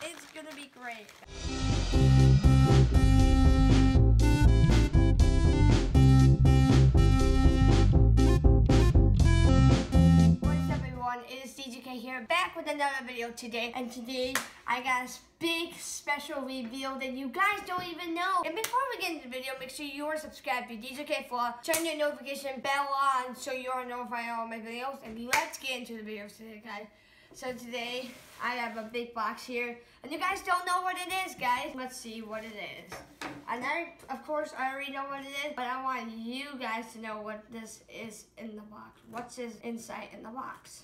It's gonna be great. What's up, everyone? It is DJK here, back with another video today. And today, I got a big special reveal that you guys don't even know. And before we get into the video, make sure you are subscribed to DJK Vlog. Turn your notification bell on so you are notified of all my videos. And let's get into the videos today, guys. So today, I have a big box here, and you guys don't know what it is, guys. Let's see what it is. And of course, I already know what it is, but I want you guys to know what this is in the box. What's inside in the box.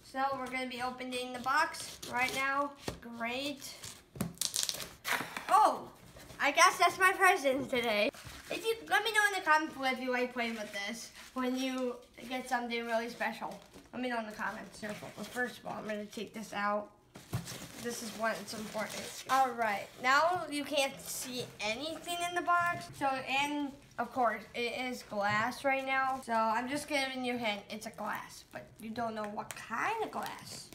So we're gonna be opening the box right now. Great. Oh, I guess that's my present today. If you let me know in the comments below if you like playing with this when you get something really special. Let me know in the comments. But first of all, I'm gonna take this out. This is when it's important. All right, now you can't see anything in the box. So, and of course, it is glass right now. So I'm just giving you a hint, it's a glass, but you don't know what kind of glass.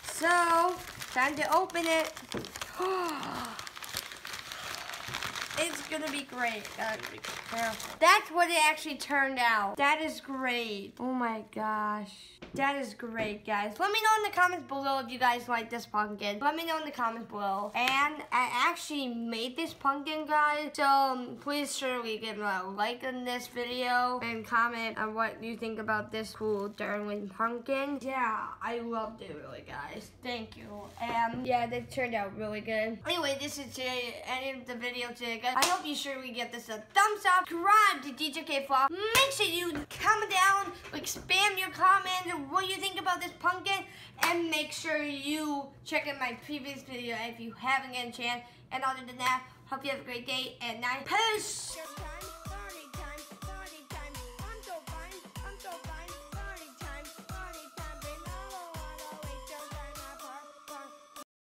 So, time to open it. It's gonna be great. Gotta be careful. That's what it actually turned out. That is great. Oh my gosh. That is great, guys. Let me know in the comments below if you guys like this pumpkin. Let me know in the comments below. And I actually made this pumpkin, guys. So please surely give a like on this video and comment on what you think about this cool Darwin pumpkin. Yeah, I loved it really, guys. Thank you. Yeah, they turned out really good. Anyway, this is the end of the video today, guys. I hope you surely give this a thumbs up. Subscribe to DJK Vlog. Make sure you comment down, like spam your comments and what you think about this pumpkin. And make sure you check out my previous video if you haven't gotten a chance. And other than that, hope you have a great day and night. Peace!